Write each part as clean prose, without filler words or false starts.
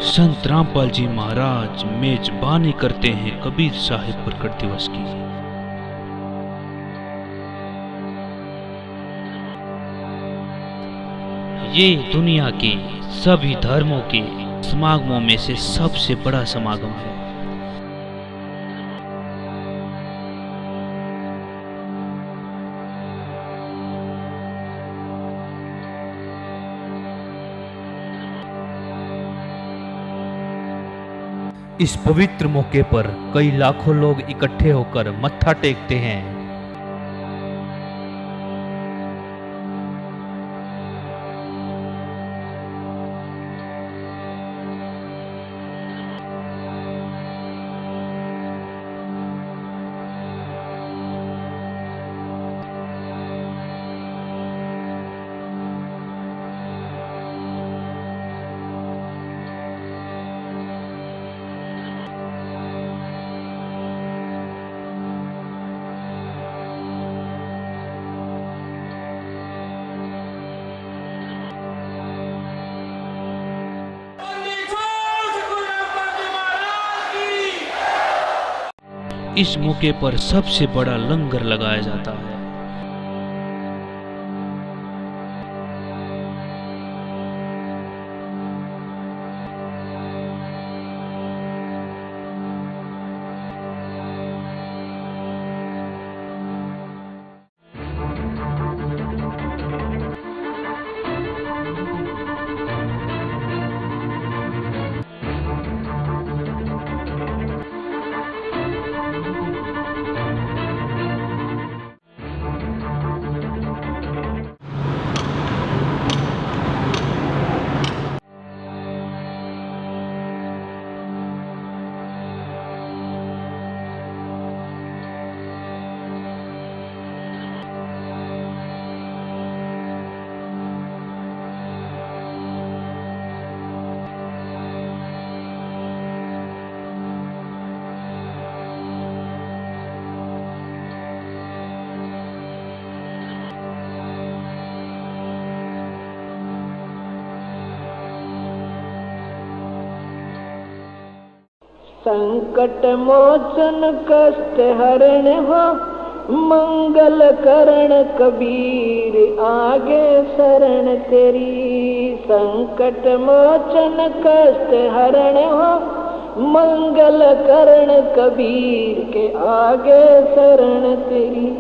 संत रामपाल जी महाराज मेजबानी करते हैं कबीर साहिब प्रकट दिवस की। ये दुनिया के सभी धर्मों के समागमों में से सबसे बड़ा समागम है। इस पवित्र मौके पर कई लाखों लोग इकट्ठे होकर मत्था टेकते हैं। इस मौके पर सबसे बड़ा लंगर लगाया जाता है। संकट मोचन कष्ट हरण हो, मंगल करण कबीर आगे शरण तेरी। संकट मोचन कष्ट हरण हो, मंगल करण कबीर के आगे शरण तेरी।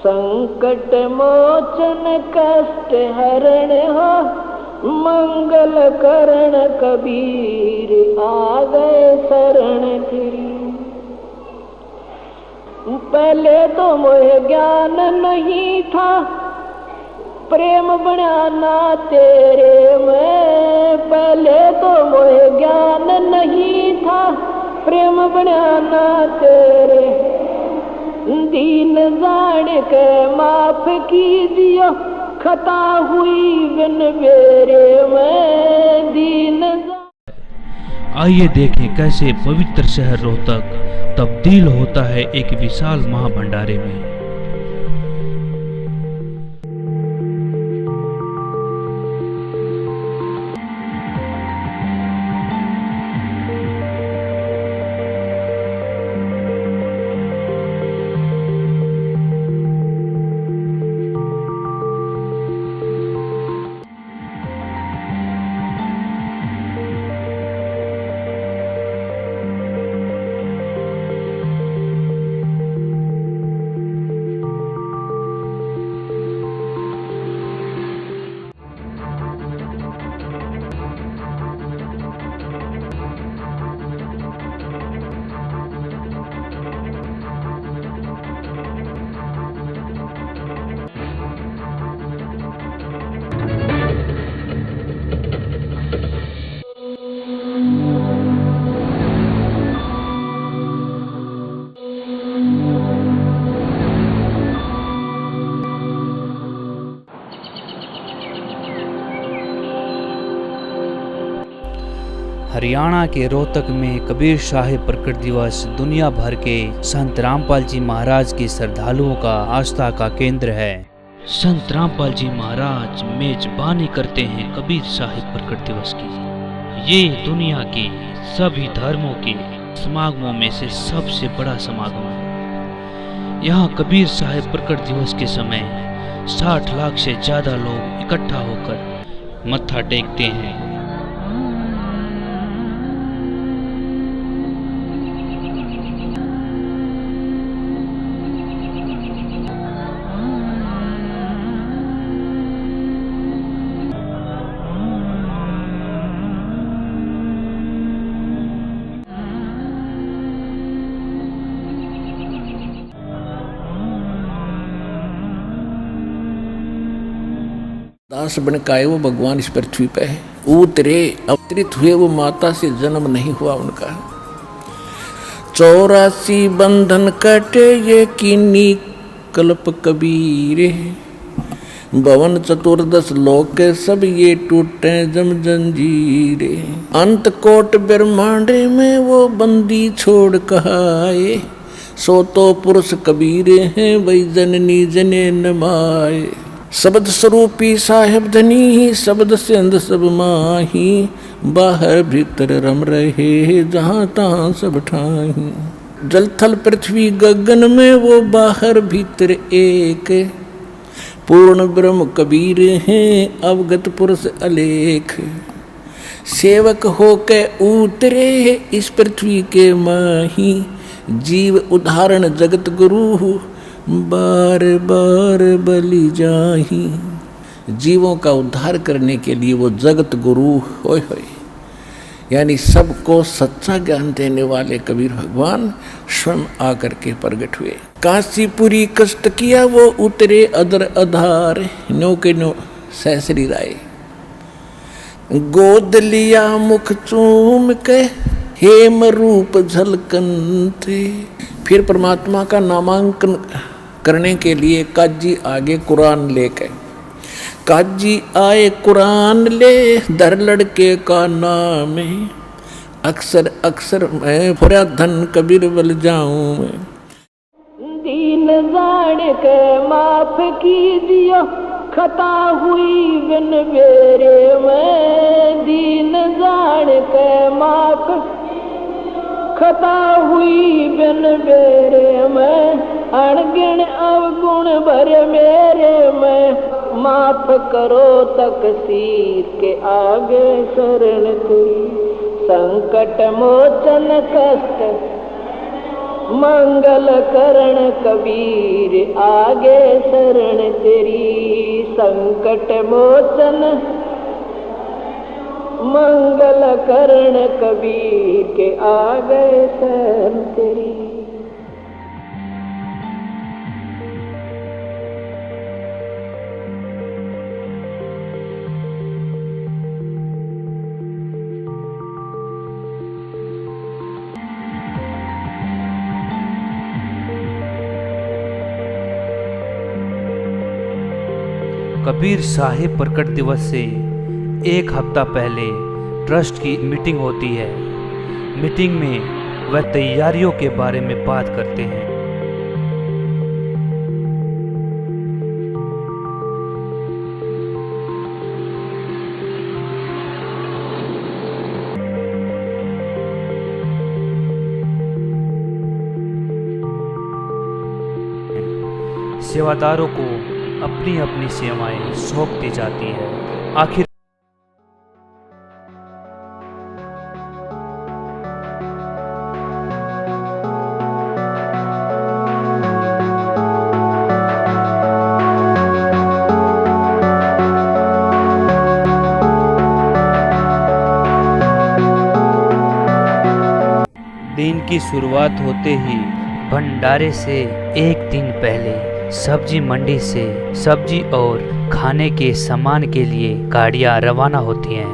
संकट मोचन कष्ट हरण हो, मंगल करण कबीर आ गए शरण तेरी। पहले तो मोह ज्ञान नहीं था, प्रेम बनाना तेरे में। पहले तो मोह ज्ञान नहीं था, प्रेम बनाना तेरे। दीन जान के माफ कीजियो, खता हुई बिन मेरे में दीन। आइए देखें कैसे पवित्र शहर रोहतक तब्दील होता है एक विशाल महाभंडारे में। हरियाणा के रोहतक में कबीर साहिब प्रकट दिवस दुनिया भर के संत रामपाल जी महाराज के श्रद्धालुओं का आस्था का केंद्र है। संत रामपाल जी महाराज मेजबानी करते हैं कबीर साहिब प्रकट दिवस की। ये दुनिया के सभी धर्मों के समागमों में से सबसे बड़ा समागम है। यहाँ कबीर साहिब प्रकट दिवस के समय 60 लाख से ज्यादा लोग इकट्ठा होकर मत्था टेकते हैं। दास बन के आए वो भगवान इस पृथ्वी पे है, उतरे अवतरित हुए वो माता से जन्म नहीं हुआ उनका। 84 बंधन कटे ये कीनी कल्प कबीर, भवन चतुर्दश लोक के सब ये टूटे जम जंजीरे। अंत कोट ब्रह्मांड में वो बंदी छोड़ कहाए, सो तो पुरुष कबीर हैं वही जननी जने नमाए। शब्द स्वरूपी साहेब धनी शब्द से अंध सब माही, बाहर भीतर रम रहे जहाँ तहाँ सब ठाही। जल थल पृथ्वी गगन में वो बाहर भीतर एक, पूर्ण ब्रह्म कबीर हैं अवगत पुरुष अलेख। सेवक हो के उतरे इस पृथ्वी के माही, जीव उदाहरण जगत गुरु बार बार बलि जाही। जीवों का उद्धार करने के लिए वो जगत गुरु होय होय, यानी सबको सच्चा ज्ञान देने वाले कबीर भगवान स्वयं आकर के प्रगट हुए। काशीपुरी कष्ट किया वो उतरे अदर अधार, नो के नो सहसरी राय। गोद लिया मुख चूम के हेम रूप झलकन थे। फिर परमात्मा का नामांकन करने के लिए काजी आगे कुरान लेके, काजी आए कुरान ले दर लड़के का नाम है। अक्सर अक्सर मैं फुरा धन कबीर बल जाऊं मैं। दीन जान के माफ कीजियो खता हुई बिन मेरे में। दीन जान के माफ खता हुई बिन मेरे में। अणगिण अवगुण भरे मेरे में। माफ करो तकसीर के आगे शरण तेरी। संकट मोचन कष्ट मंगल करण कबीर आगे शरण तेरी। संकट मोचन मंगल करण कबीर के आगे शरण तेरी। कबीर साहिब प्रकट दिवस से एक हफ्ता पहले ट्रस्ट की मीटिंग होती है। मीटिंग में वह तैयारियों के बारे में बात करते हैं। सेवादारों को अपनी अपनी सेवाएं सौंप दी जाती है। आखिर दिन की शुरुआत होते ही भंडारे से एक दिन पहले सब्जी मंडी से सब्जी और खाने के सामान के लिए गाड़ियां रवाना होती हैं।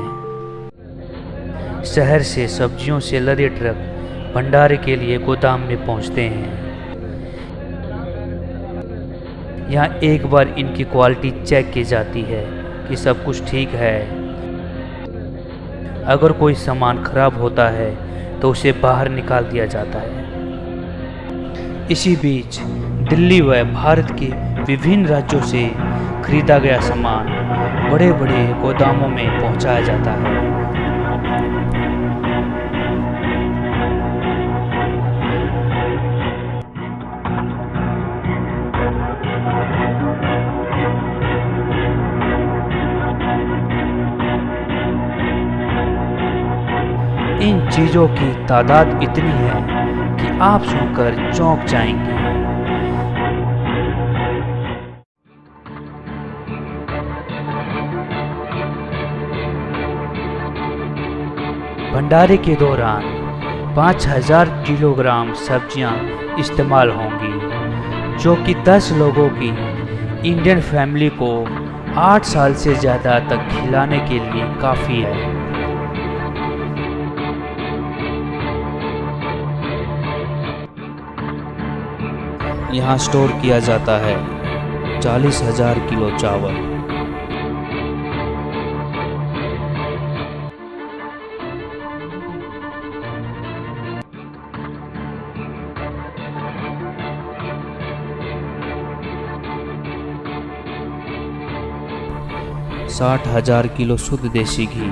शहर से सब्जियों से लदे ट्रक भंडारे के लिए गोदाम में पहुंचते हैं। यहाँ एक बार इनकी क्वालिटी चेक की जाती है कि सब कुछ ठीक है। अगर कोई सामान खराब होता है तो उसे बाहर निकाल दिया जाता है। इसी बीच दिल्ली व भारत के विभिन्न राज्यों से खरीदा गया सामान बड़े बड़े गोदामों में पहुंचाया जाता है। इन चीजों की तादाद इतनी है कि आप सुनकर चौंक जाएंगे। भंडारे के दौरान 5000 किलोग्राम सब्जियां इस्तेमाल होंगी, जो कि 10 लोगों की इंडियन फैमिली को 8 साल से ज़्यादा तक खिलाने के लिए काफ़ी है। यहाँ स्टोर किया जाता है 40,000 किलो चावल। साठ 60,000 किलो शुद्ध देसी घी,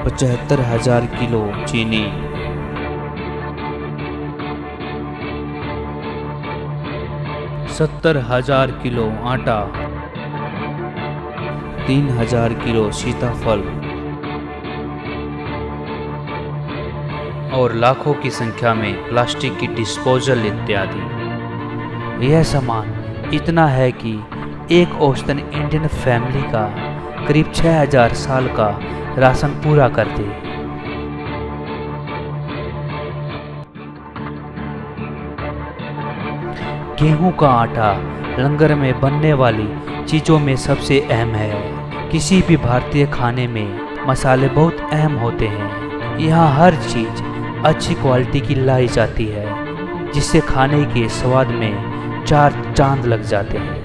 75,000 किलो चीनी, 70,000 किलो आटा, 3,000 किलो सीताफल और लाखों की संख्या में प्लास्टिक की डिस्पोजल इत्यादि। यह सामान इतना है कि एक औसतन इंडियन फैमिली का करीब 6,000 साल का राशन पूरा कर दे। गेहूं का आटा लंगर में बनने वाली चीज़ों में सबसे अहम है। किसी भी भारतीय खाने में मसाले बहुत अहम होते हैं। यहाँ हर चीज़ अच्छी क्वालिटी की लाई जाती है, जिससे खाने के स्वाद में 4 चांद लग जाते हैं।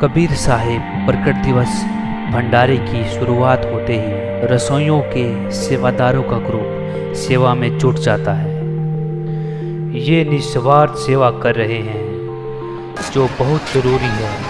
कबीर साहिब प्रकट दिवस भंडारे की शुरुआत होते ही रसोइयों के सेवादारों का ग्रुप सेवा में जुट जाता है। ये निस्वार्थ सेवा कर रहे हैं, जो बहुत जरूरी है।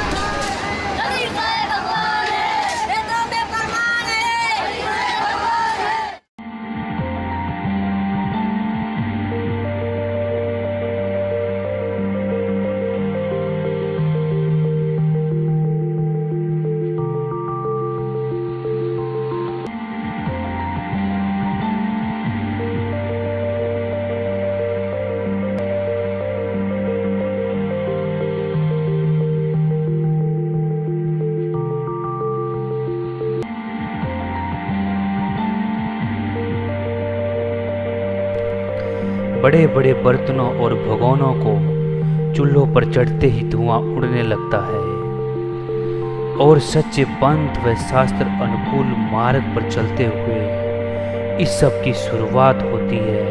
बड़े बड़े बर्तनों और भगोनों को चूल्हों पर चढ़ते ही धुआं उड़ने लगता है और सच्चे पंथ व शास्त्र अनुकूल मार्ग पर चलते हुए इस सब की शुरुआत होती है।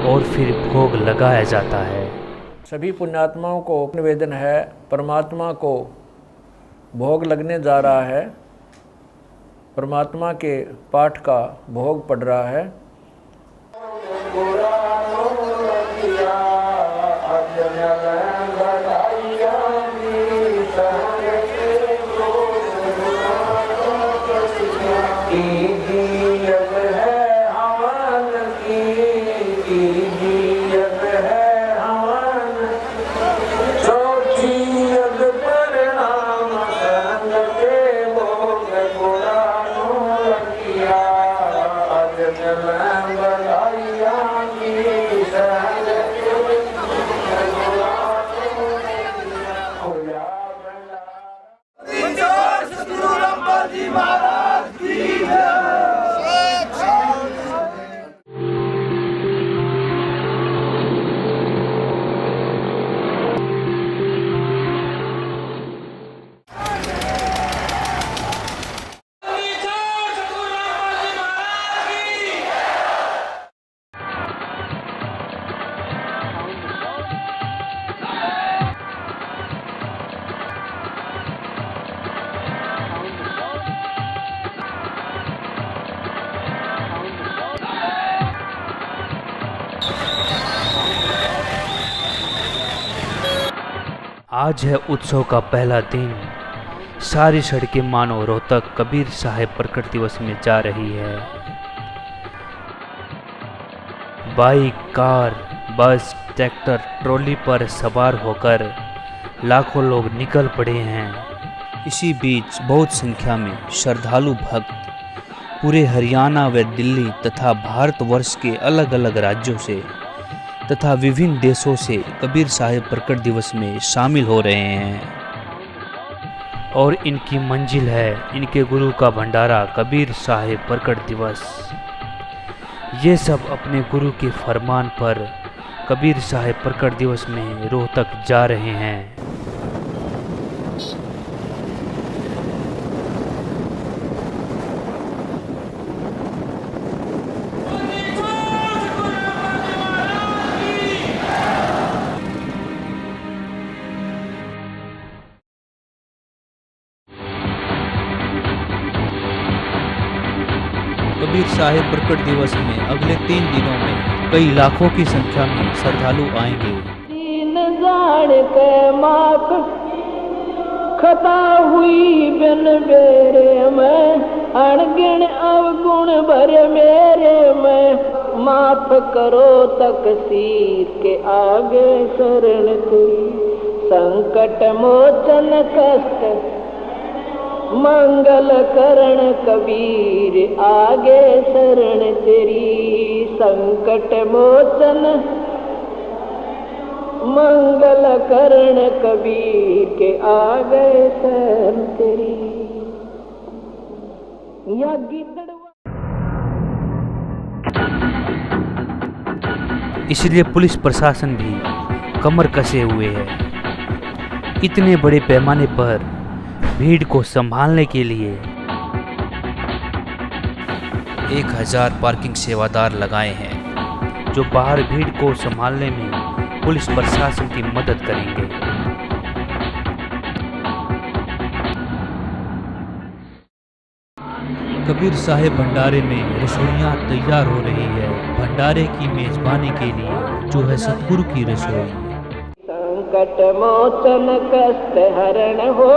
और फिर भोग लगाया जाता है। सभी पुण्यात्माओं को निवेदन है, परमात्मा को भोग लगने जा रहा है। परमात्मा के पाठ का भोग पड़ रहा है। चौथी अग पर आज है उत्सव का पहला दिन। सारी सड़कें मानो रोहतक कबीर साहब प्रकट दिवस में जा रही है। बाइक, कार, बस, ट्रैक्टर, ट्रॉली पर सवार होकर लाखों लोग निकल पड़े हैं। इसी बीच बहुत संख्या में श्रद्धालु भक्त पूरे हरियाणा व दिल्ली तथा भारतवर्ष के अलग अलग राज्यों से तथा विभिन्न देशों से कबीर साहब प्रकट दिवस में शामिल हो रहे हैं और इनकी मंजिल है इनके गुरु का भंडारा कबीर साहब प्रकट दिवस। ये सब अपने गुरु के फरमान पर कबीर साहब प्रकट दिवस में रोहतक जा रहे हैं। कबीर साहब प्रकट दिवस में अगले 3 दिनों में कई लाखों की संख्या में श्रद्धालु आएंगे। दीन जान के माफ खता हुई बिन बेरे में, अणगिण अवगुण भरे मेरे में, माफ करो तकसीर के आगे शरण तेरी, संकट मोचन कष्ट मंगल करण कबीर आगे शरण तेरी, संकट मोचन मंगल करण कबीर के आगे शरण तेरी। या इसलिए पुलिस प्रशासन भी कमर कसे हुए है। इतने बड़े पैमाने पर भीड़ को संभालने के लिए 1000 पार्किंग सेवादार लगाए हैं, जो बाहर भीड़ को संभालने में पुलिस प्रशासन की मदद करेंगे। कबीर साहब भंडारे में रसोइयाँ तैयार हो रही है। भंडारे की मेजबानी के लिए जो है सतगुरु की रसोई। संकट मोचन कष्ट हरण हो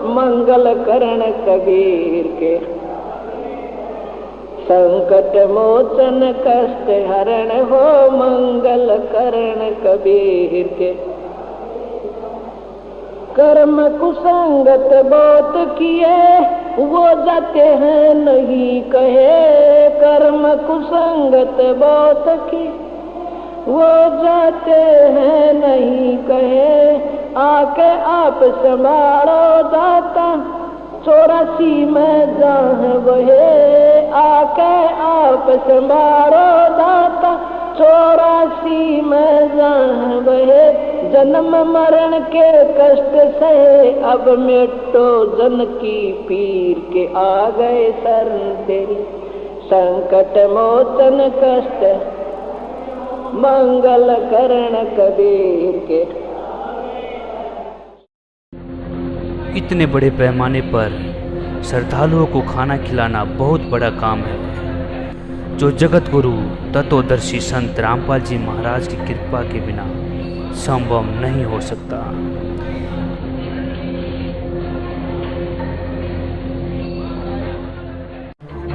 मंगल करण कबीर के, संकट मोचन कष्ट हरण हो मंगल करण कबीर के। कर्म कुसंगत बहुत किए वो जाते हैं नहीं कहे, कर्म कुसंगत बहुत किए वो जाते हैं नहीं कहे, आके आप संभालो दाता 84 में जहाँ वहे, आके आप संभालो दाता 84 में जहाँ वहे, जन्म मरण के कष्ट से अब मिटो जन की पीर के आ गए शरण तेरी, संकट मोचन कष्ट मंगल करण कबीर के। इतने बड़े पैमाने पर श्रद्धालुओं को खाना खिलाना बहुत बड़ा काम है, जो जगत गुरु तत्वदर्शी संत रामपाल जी महाराज की कृपा के बिना संभव नहीं हो सकता।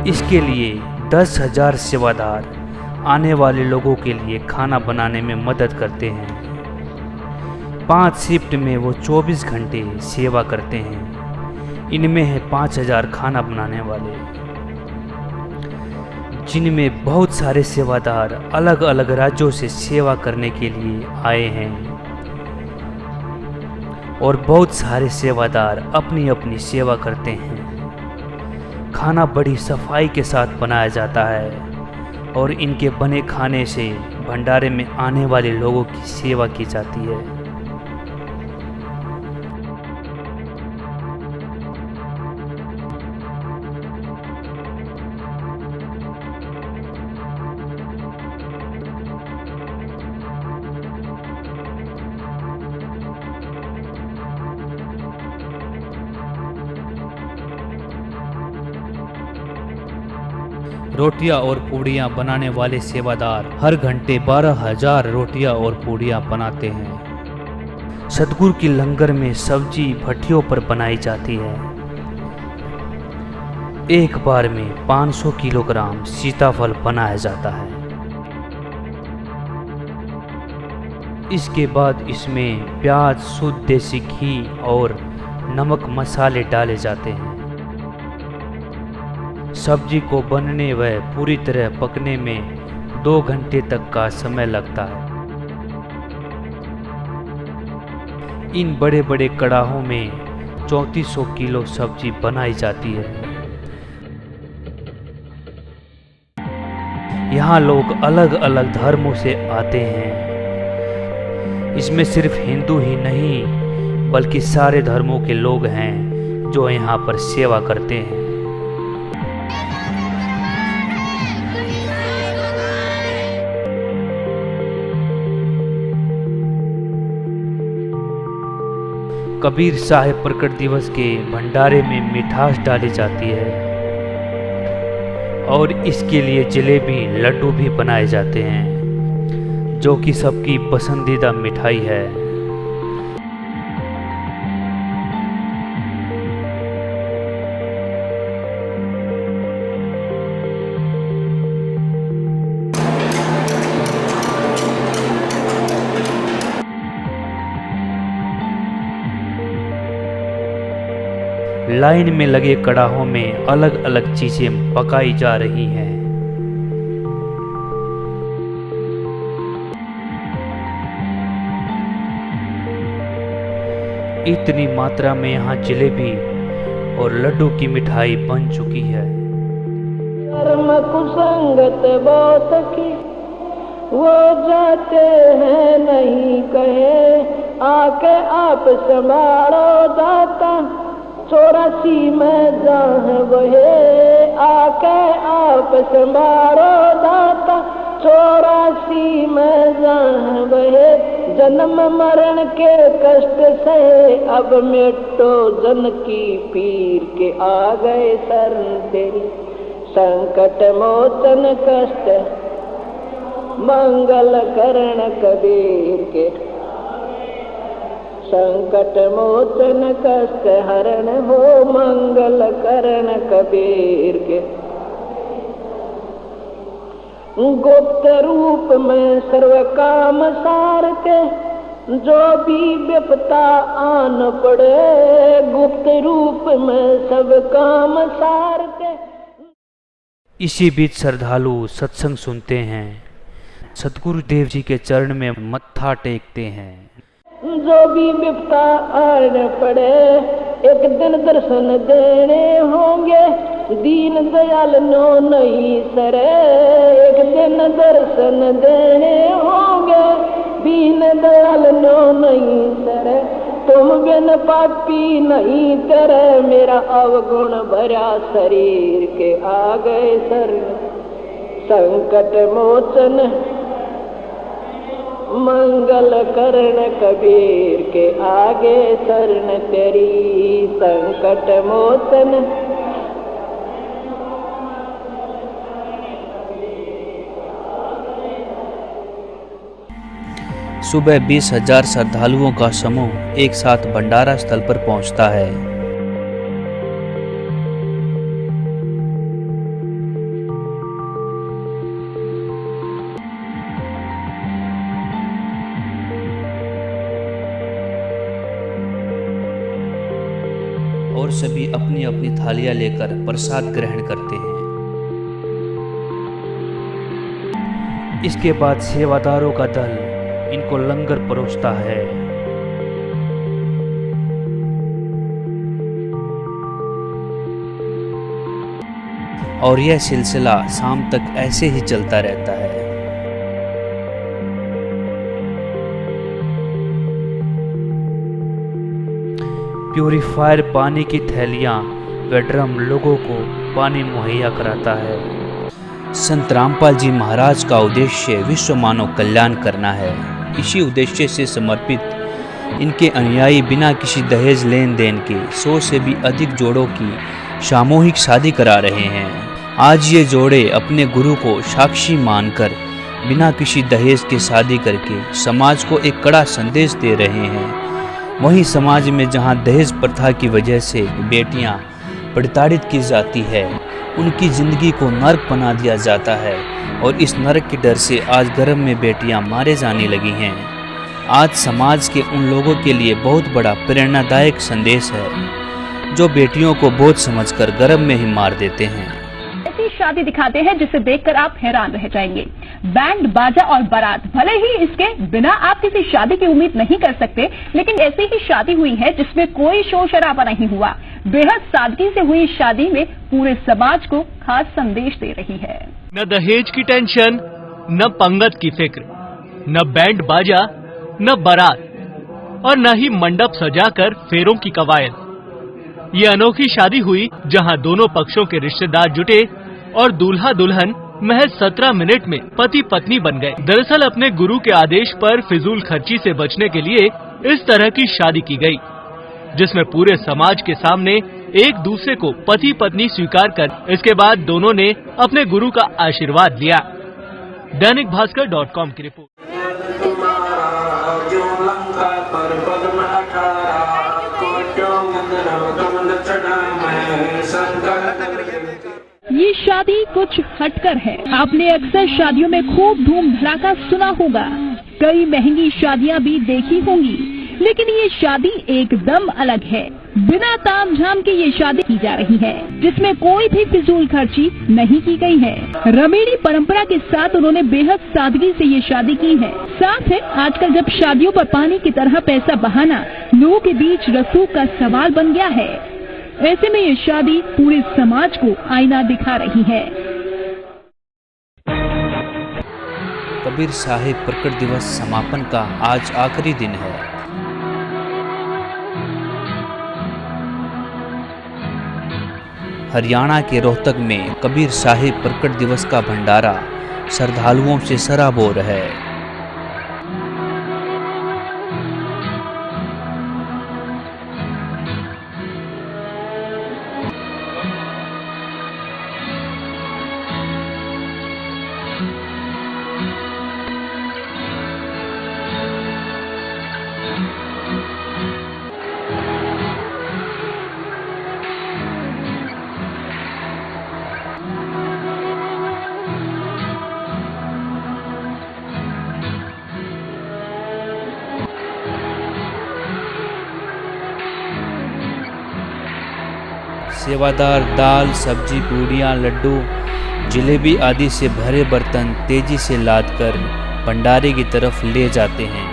इसके लिए 10,000 सेवादार आने वाले लोगों के लिए खाना बनाने में मदद करते हैं। 5 शिफ्ट में वो 24 घंटे सेवा करते हैं। इनमें है 5,000 खाना बनाने वाले, जिनमें बहुत सारे सेवादार अलग अलग राज्यों से सेवा करने के लिए आए हैं और बहुत सारे सेवादार अपनी अपनी सेवा करते हैं। खाना बड़ी सफाई के साथ बनाया जाता है और इनके बने खाने से भंडारे में आने वाले लोगों की सेवा की जाती है। रोटियां और पूड़ियां बनाने वाले सेवादार हर घंटे 12,000 रोटियां और पूड़ियां बनाते हैं। सतगुरु की लंगर में सब्जी भट्टियों पर बनाई जाती है। एक बार में 500 किलोग्राम सीताफल बनाया जाता है। इसके बाद इसमें प्याज, शुद्ध देसी घी और नमक मसाले डाले जाते हैं। सब्जी को बनने व पूरी तरह पकने में 2 घंटे तक का समय लगता है। इन बड़े बड़े कड़ाहों में 3400 किलो सब्जी बनाई जाती है। यहाँ लोग अलग अलग धर्मों से आते हैं। इसमें सिर्फ हिंदू ही नहीं बल्कि सारे धर्मों के लोग हैं जो यहाँ पर सेवा करते हैं। कबीर साहिब प्रकट दिवस के भंडारे में मिठास डाली जाती है और इसके लिए जलेबी, लड्डू भी बनाए जाते हैं जो कि सबकी पसंदीदा मिठाई है। लाइन में लगे कड़ाहों में अलग अलग चीजें पकाई जा रही हैं। इतनी मात्रा में यहाँ जलेबी और लड्डू की मिठाई बन चुकी है। कर्म कुसंगत बहुत की वो जाते हैं नहीं कहे, आके आप संभालो दाता 84 में जहाँ वहे, आके आप संभालो दाता 84 में जहाँ वहे। जन्म मरण के कष्ट से अब मिटो जन की पीर के, आ गए शरण तेरी संकट मोचन कष्ट मंगल करण कबीर के। संकट मोचन कष्ट हरण हो मंगल करण कबीर के। गुप्त रूप में सर्व काम सार के, जो भी विपता आन पड़े गुप्त रूप में सब काम सार के। इसी बीच श्रद्धालु सत्संग सुनते हैं, सतगुरु देव जी के चरण में मत्था टेकते हैं। जो भी विपता आन पड़े एक दिन दर्शन देने होंगे, दीन दयाल नो नहीं सरे। एक दिन दर्शन देने होंगे, दीन दयाल नो नहीं सरे। तुम बिन पापी नहीं करे, मेरा अवगुण भरा शरीर के, आ गए शरण संकट मोचन मंगल करण कबीर के। आगे शरण तेरी संकट मोचन। सुबह 20,000 श्रद्धालुओं का समूह एक साथ भंडारा स्थल पर पहुंचता है। और सभी अपनी अपनी थालियां लेकर प्रसाद ग्रहण करते हैं। इसके बाद सेवादारों का दल इनको लंगर परोसता है। और यह सिलसिला शाम तक ऐसे ही चलता रहता है। प्यूरीफायर पानी की थैलियाँ व ड्रम लोगों को पानी मुहैया कराता है। संत रामपाल जी महाराज का उद्देश्य विश्व मानव कल्याण करना है। इसी उद्देश्य से समर्पित इनके अनुयायी बिना किसी दहेज लेन देन के 100 से भी अधिक जोड़ों की सामूहिक शादी करा रहे हैं। आज ये जोड़े अपने गुरु को साक्षी मानकर बिना किसी दहेज के शादी करके समाज को एक कड़ा संदेश दे रहे हैं। वहीं समाज में जहां दहेज प्रथा की वजह से बेटियां प्रताड़ित की जाती है, उनकी जिंदगी को नर्क बना दिया जाता है और इस नर्क के डर से आज गर्भ में बेटियां मारे जाने लगी हैं। आज समाज के उन लोगों के लिए बहुत बड़ा प्रेरणादायक संदेश है जो बेटियों को बोझ समझकर गर्भ में ही मार देते हैं। ऐसी शादी दिखाते हैं जिसे देखकर आप हैरान रह जाएंगे। बैंड बाजा और बारात, भले ही इसके बिना आप किसी शादी की उम्मीद नहीं कर सकते, लेकिन ऐसी ही शादी हुई है जिसमें कोई शोर शराबा नहीं हुआ। बेहद सादगी से हुई शादी में पूरे समाज को खास संदेश दे रही है। न दहेज की टेंशन, न पंगत की फिक्र, न बैंड बाजा, न बारात और न ही मंडप सजाकर फेरों की कवायद। ये अनोखी शादी हुई जहां दोनों पक्षों के रिश्तेदार जुटे और दूल्हा दुल्हन महज 17 मिनट में पति पत्नी बन गए। दरअसल अपने गुरु के आदेश पर फिजूल खर्ची से बचने के लिए इस तरह की शादी की गई, जिसमें पूरे समाज के सामने एक दूसरे को पति पत्नी स्वीकार कर इसके बाद दोनों ने अपने गुरु का आशीर्वाद लिया। दैनिक भास्कर.com की रिपोर्ट। ये शादी कुछ हटकर है। आपने अक्सर शादियों में खूब धूम धड़ाका सुना होगा, कई महंगी शादियां भी देखी होंगी, लेकिन ये शादी एकदम अलग है। बिना तामझाम के ये शादी की जा रही है, जिसमें कोई भी फिजूल खर्ची नहीं की गई है। रमेड़ी परंपरा के साथ उन्होंने बेहद सादगी से ये शादी की है। साथ है आजकल जब शादियों पर पानी की तरह पैसा बहाना लोगों के बीच रसूख का सवाल बन गया है, ऐसे में ये शादी पूरे समाज को आईना दिखा रही है। कबीर साहिब प्रकट दिवस समापन का आज आखिरी दिन है। हरियाणा के रोहतक में कबीर साहिब प्रकट दिवस का भंडारा श्रद्धालुओं से सराबोर है। सेवादार दाल, सब्जी, पूड़ियाँ, लड्डू, जलेबी आदि से भरे बर्तन तेजी से लादकर भंडारे की तरफ ले जाते हैं।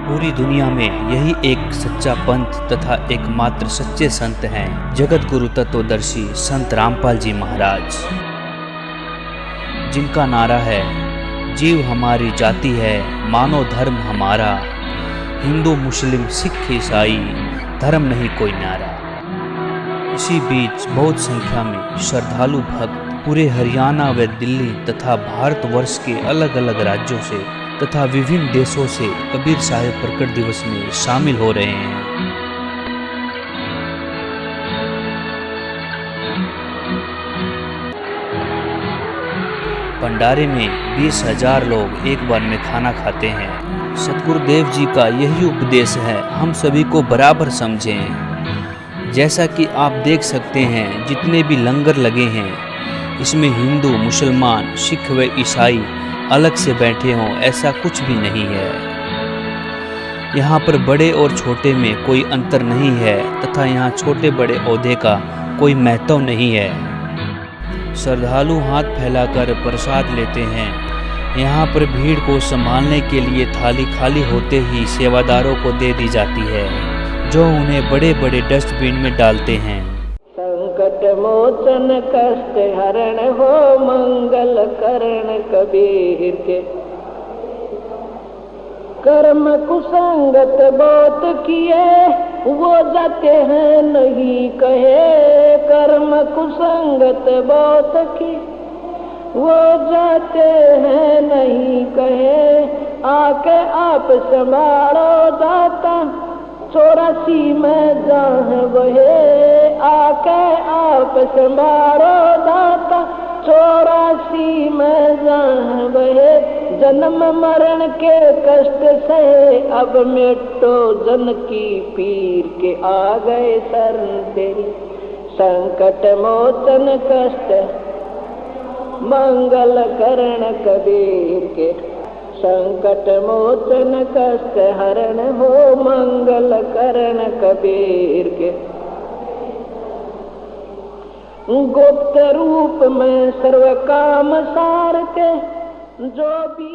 पूरी दुनिया में यही एक सच्चा पंथ तथा एकमात्र सच्चे संत हैं जगत गुरु तत्वदर्शी संत रामपाल जी महाराज, जिनका नारा है जीव हमारी जाति है, मानो धर्म हमारा, हिंदू मुस्लिम सिख ईसाई धर्म नहीं कोई न्यारा। इसी बीच बहुत संख्या में श्रद्धालु भक्त पूरे हरियाणा व दिल्ली तथा भारतवर्ष के अलग अलग राज्यों से तथा विभिन्न देशों से कबीर साहिब प्रकट दिवस में शामिल हो रहे हैं। भंडारे में 20,000 लोग एक बार में खाना खाते हैं। सतगुरुदेव जी का यही उपदेश है, हम सभी को बराबर समझें। जैसा कि आप देख सकते हैं जितने भी लंगर लगे हैं, इसमें हिंदू, मुसलमान, सिख व ईसाई अलग से बैठे हों, ऐसा कुछ भी नहीं है। यहाँ पर बड़े और छोटे में कोई अंतर नहीं है तथा यहाँ छोटे बड़े ओहदे का कोई महत्व नहीं है। श्रद्धालु हाथ फैलाकर प्रसाद लेते हैं। यहाँ पर भीड़ को संभालने के लिए थाली खाली होते ही सेवादारों को दे दी जाती है, जो उन्हें बड़े बड़े डस्टबिन में डालते हैं। संकट मोचन कष्ट हरण हो मंगल करण कबीर के, कर्म कुसंगत बहुत किए वो जाते हैं नहीं कहे, कर्म कुसंगत बहुत की वो जाते हैं नहीं कहे, आके आप संभालो दाता 84 में जहाँ वहे, आके आप संभालो दाता 84 में जहाँ वहे, जन्म मरण के कष्ट से अब मिटो जन की पीर के, आ गए शरण तेरी संकट मोचन कष्ट मंगल करण कबीर के, संकट मोचन कष्ट हरण हो मंगल करण कबीर के। गुप्त रूप में सर्व काम सार के जो भी